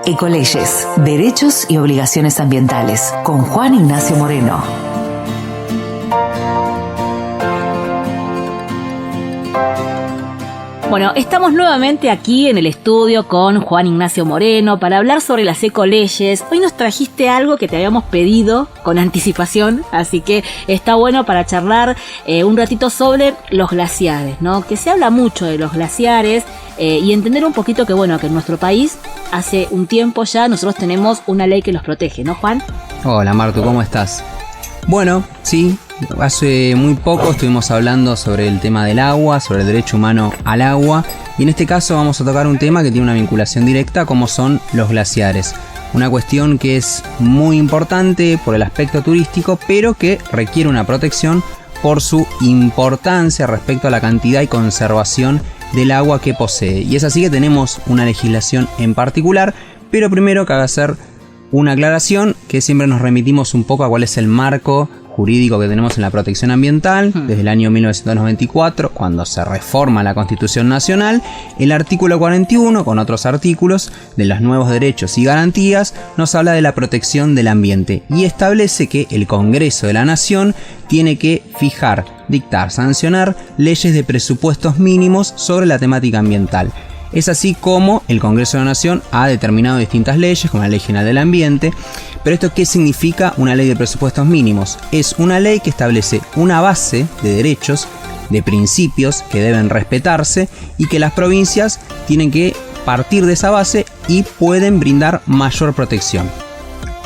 Ecoleyes, derechos y obligaciones ambientales, con Juan Ignacio Moreno. Bueno, estamos nuevamente aquí en el estudio con Juan Ignacio Moreno para hablar sobre las ecoleyes. Hoy nos trajiste algo que te habíamos pedido con anticipación, así que está bueno para charlar un ratito sobre los glaciares, ¿no? Que se habla mucho de los glaciares y entender un poquito que, bueno, que en nuestro país hace un tiempo ya nosotros tenemos una ley que los protege, ¿no, Juan? Hola, Martu, ¿cómo estás? Bueno, sí. Hace muy poco estuvimos hablando sobre el tema del agua, sobre el derecho humano al agua, y en este caso vamos a tocar un tema que tiene una vinculación directa, como son los glaciares. Una cuestión que es muy importante por el aspecto turístico, pero que requiere una protección por su importancia respecto a la cantidad y conservación del agua que posee. Y es así que tenemos una legislación en particular, pero primero cabe hacer una aclaración, que siempre nos remitimos un poco a cuál es el marco jurídico que tenemos en la protección ambiental desde el año 1994, cuando se reforma la Constitución Nacional. El artículo 41, con otros artículos de los nuevos derechos y garantías, nos habla de la protección del ambiente y establece que el Congreso de la Nación tiene que fijar, dictar, sancionar leyes de presupuestos mínimos sobre la temática ambiental. Es así como el Congreso de la Nación ha determinado distintas leyes, como la Ley General del Ambiente. Pero ¿esto qué significa una ley de presupuestos mínimos? Es una ley que establece una base de derechos, de principios que deben respetarse y que las provincias tienen que partir de esa base y pueden brindar mayor protección.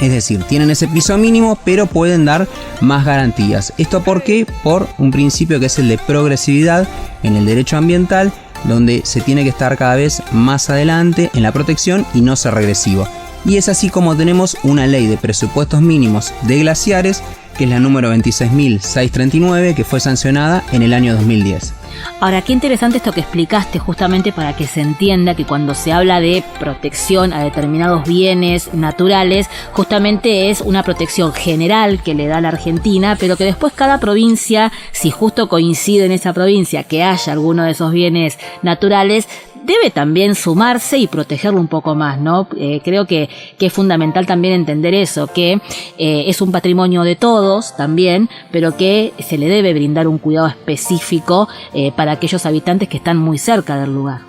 Es decir, tienen ese piso mínimo, pero pueden dar más garantías. ¿Esto por qué? Por un principio que es el de progresividad en el derecho ambiental, donde se tiene que estar cada vez más adelante en la protección y no ser regresivo. Y es así como tenemos una ley de presupuestos mínimos de glaciares, que es la número 26.639, que fue sancionada en el año 2010. Ahora, qué interesante esto que explicaste, justamente para que se entienda que cuando se habla de protección a determinados bienes naturales, justamente es una protección general que le da la Argentina, pero que después cada provincia, si justo coincide en esa provincia que haya alguno de esos bienes naturales, debe también sumarse y protegerlo un poco más, ¿no? Creo que es fundamental también entender eso, que es un patrimonio de todos también, pero que se le debe brindar un cuidado específico para aquellos habitantes que están muy cerca del lugar.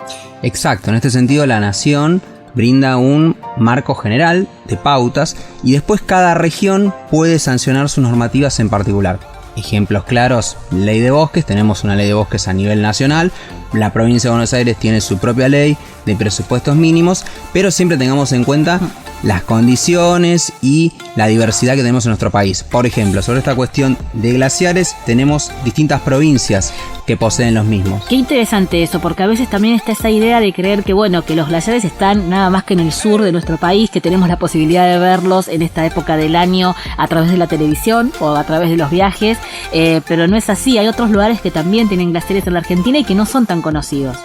Exacto, en este sentido la Nación brinda un marco general de pautas y después cada región puede sancionar sus normativas en particular. Ejemplos claros, ley de bosques, tenemos una ley de bosques a nivel nacional, la provincia de Buenos Aires tiene su propia ley de presupuestos mínimos, pero siempre tengamos en cuenta las condiciones y la diversidad que tenemos en nuestro país. Por ejemplo, sobre esta cuestión de glaciares, tenemos distintas provincias que poseen los mismos. Qué interesante eso, porque a veces también está esa idea de creer que, bueno, que los glaciares están nada más que en el sur de nuestro país, que tenemos la posibilidad de verlos en esta época del año a través de la televisión o a través de los viajes, pero no es así. Hay otros lugares que también tienen glaciares en la Argentina y que no son tan conocidos.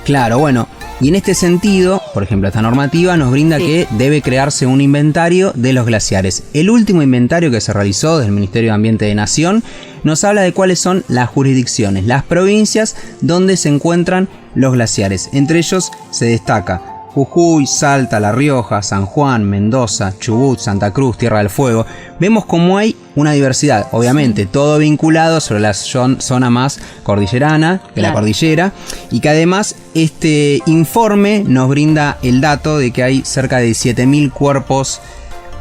Claro, bueno, y en este sentido, por ejemplo, esta normativa nos brinda que debe crearse un inventario de los glaciares. El último inventario que se realizó desde el Ministerio de Ambiente de Nación nos habla de cuáles son las jurisdicciones, las provincias donde se encuentran los glaciares. Entre ellos se destaca Jujuy, Salta, La Rioja, San Juan, Mendoza, Chubut, Santa Cruz, Tierra del Fuego. Vemos cómo hay una diversidad, obviamente todo vinculado sobre la zona más cordillerana de la cordillera, y que además este informe nos brinda el dato de que hay cerca de 7.000 cuerpos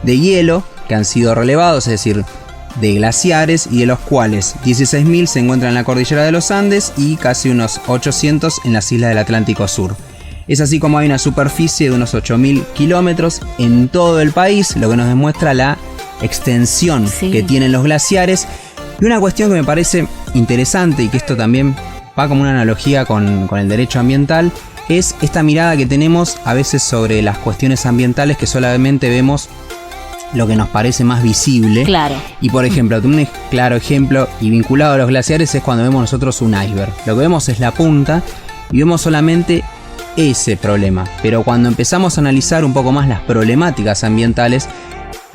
de hielo que han sido relevados, es decir, de glaciares, y de los cuales 16.000 se encuentran en la cordillera de los Andes y casi unos 800 en las islas del Atlántico Sur. Es así como hay una superficie de unos 8.000 kilómetros en todo el país, lo que nos demuestra la extensión que tienen los glaciares. Y una cuestión que me parece interesante, y que esto también va como una analogía con el derecho ambiental, es esta mirada que tenemos a veces sobre las cuestiones ambientales, que solamente vemos lo que nos parece más visible. Claro. Y por ejemplo, un claro ejemplo y vinculado a los glaciares es cuando vemos nosotros un iceberg. Lo que vemos es la punta y vemos solamente ese problema, pero cuando empezamos a analizar un poco más las problemáticas ambientales,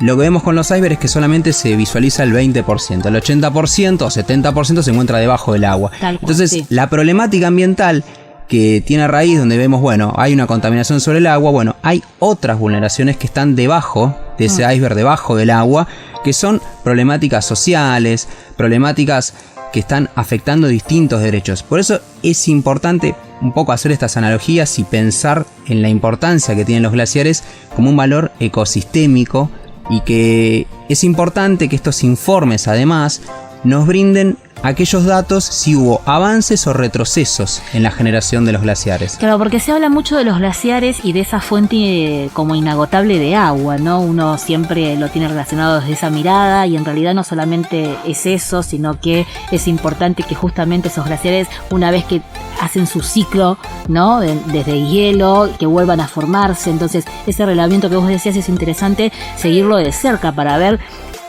lo que vemos con los icebergs es que solamente se visualiza el 20%, el 80% o 70% se encuentra debajo del agua. Entonces, la problemática ambiental que tiene raíz donde vemos, bueno, hay una contaminación sobre el agua, bueno, hay otras vulneraciones que están debajo de ese iceberg, debajo del agua, que son problemáticas sociales, problemáticas que están afectando distintos derechos. Por eso es importante un poco hacer estas analogías y pensar en la importancia que tienen los glaciares como un valor ecosistémico, y que es importante que estos informes además nos brinden aquellos datos si hubo avances o retrocesos en la generación de los glaciares. Claro, porque se habla mucho de los glaciares y de esa fuente como inagotable de agua, ¿no? Uno siempre lo tiene relacionado desde esa mirada, y en realidad no solamente es eso, sino que es importante que justamente esos glaciares, una vez que hacen su ciclo, ¿no? Desde hielo, que vuelvan a formarse. Entonces, ese relevamiento que vos decías es interesante seguirlo de cerca para ver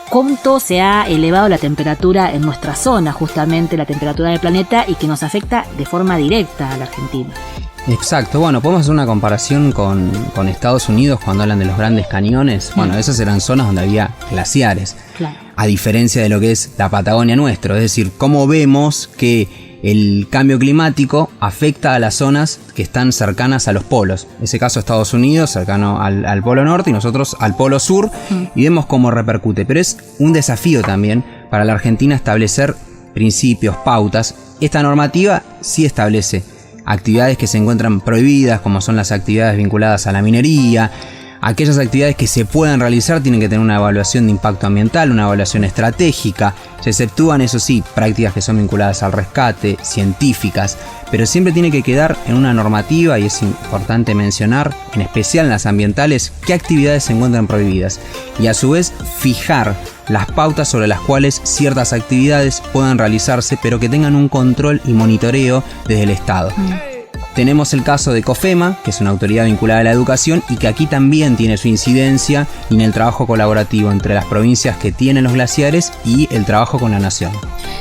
cuánto se ha elevado la temperatura en nuestra zona, justamente la temperatura del planeta, y que nos afecta de forma directa a la Argentina. Exacto, bueno, podemos hacer una comparación con Estados Unidos cuando hablan de los grandes cañones. Bueno, esas eran zonas donde había glaciares, claro, a diferencia de lo que es la Patagonia nuestro. Es decir, cómo vemos que el cambio climático afecta a las zonas que están cercanas a los polos. En ese caso Estados Unidos, cercano al polo norte, y nosotros al polo sur, y vemos cómo repercute. Pero es un desafío también para la Argentina establecer principios, pautas. Esta normativa sí establece actividades que se encuentran prohibidas, como son las actividades vinculadas a la minería. Aquellas actividades que se puedan realizar tienen que tener una evaluación de impacto ambiental, una evaluación estratégica. Se exceptúan, eso sí, prácticas que son vinculadas al rescate, científicas, pero siempre tiene que quedar en una normativa, y es importante mencionar, en especial en las ambientales, qué actividades se encuentran prohibidas, y a su vez fijar las pautas sobre las cuales ciertas actividades puedan realizarse, pero que tengan un control y monitoreo desde el Estado. Tenemos el caso de COFEMA, que es una autoridad vinculada a la educación y que aquí también tiene su incidencia en el trabajo colaborativo entre las provincias que tienen los glaciares y el trabajo con la nación.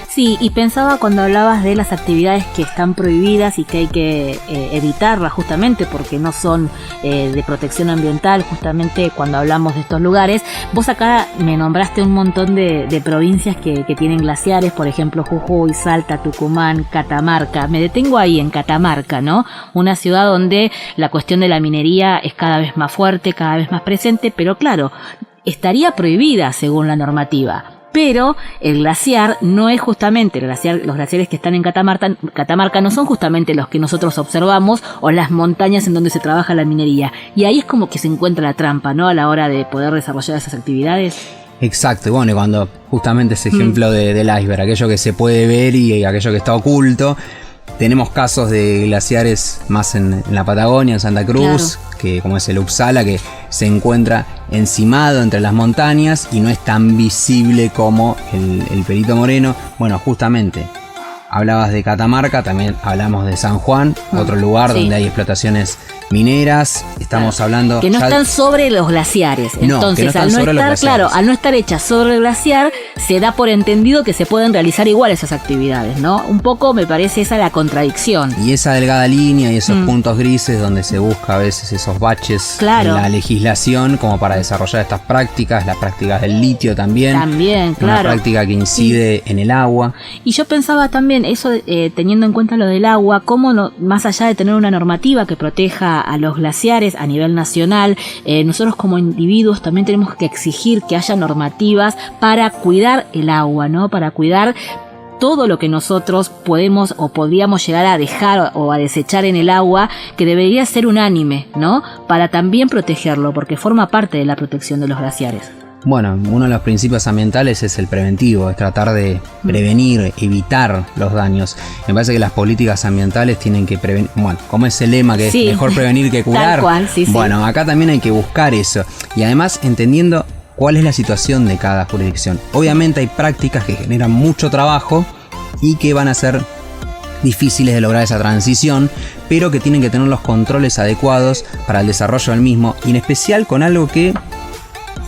Sí, y pensaba cuando hablabas de las actividades que están prohibidas y que hay que evitarlas justamente porque no son de protección ambiental, justamente cuando hablamos de estos lugares. Vos acá me nombraste un montón de provincias que tienen glaciares, por ejemplo Jujuy, Salta, Tucumán, Catamarca. Me detengo ahí en Catamarca, ¿no? Una ciudad donde la cuestión de la minería es cada vez más fuerte, cada vez más presente, pero claro, estaría prohibida según la normativa. Pero el glaciar no es justamente los glaciares que están en Catamarca no son justamente los que nosotros observamos, o las montañas en donde se trabaja la minería. Y ahí es como que se encuentra la trampa, ¿no? A la hora de poder desarrollar esas actividades. Exacto, y bueno, cuando justamente ese ejemplo del iceberg, aquello que se puede ver y aquello que está oculto. Tenemos casos de glaciares más en la Patagonia, en Santa Cruz, claro, que como es el Uppsala, que se encuentra encimado entre las montañas y no es tan visible como el Perito Moreno. Bueno, justamente, hablabas de Catamarca, también hablamos de San Juan, otro lugar donde hay explotaciones mineras. Estamos hablando que no están sobre los glaciares. Entonces, al no estar hechas sobre el glaciar, se da por entendido que se pueden realizar igual esas actividades, ¿no? Un poco me parece esa la contradicción. Y esa delgada línea y esos puntos grises donde se busca a veces esos baches en la legislación como para desarrollar estas prácticas, las prácticas del litio también. También, claro. Una práctica que incide en el agua. Y yo pensaba también eso, teniendo en cuenta lo del agua, cómo más allá de tener una normativa que proteja a los glaciares a nivel nacional, nosotros como individuos también tenemos que exigir que haya normativas para cuidar el agua, ¿no? Para cuidar todo lo que nosotros podemos o podríamos llegar a dejar o a desechar en el agua, que debería ser unánime, ¿no? Para también protegerlo, porque forma parte de la protección de los glaciares. Bueno, uno de los principios ambientales es el preventivo, es tratar de prevenir, evitar los daños. Me parece que las políticas ambientales tienen que prevenir, bueno, como es el lema que es mejor prevenir que curar. Tal cual, bueno, acá también hay que buscar eso. Y además entendiendo cuál es la situación de cada jurisdicción. Obviamente hay prácticas que generan mucho trabajo y que van a ser difíciles de lograr esa transición, pero que tienen que tener los controles adecuados para el desarrollo del mismo, y en especial con algo que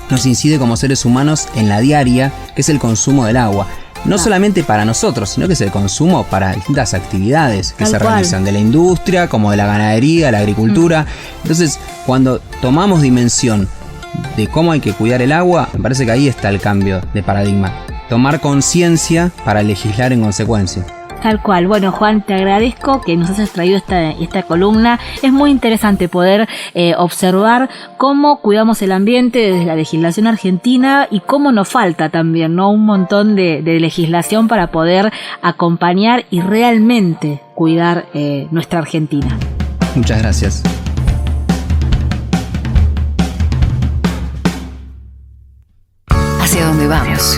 nos incide como seres humanos en la diaria, que es el consumo del agua. No solamente para nosotros, sino que es el consumo para distintas actividades que se realizan, de la industria, como de la ganadería, la agricultura. Entonces, cuando tomamos dimensión de cómo hay que cuidar el agua, me parece que ahí está el cambio de paradigma. Tomar conciencia para legislar en consecuencia. Tal cual. Bueno, Juan, te agradezco que nos hayas traído esta columna. Es muy interesante poder observar cómo cuidamos el ambiente desde la legislación argentina y cómo nos falta también, ¿no? Un montón de legislación para poder acompañar y realmente cuidar nuestra Argentina. Muchas gracias. ¿Hacia dónde vamos?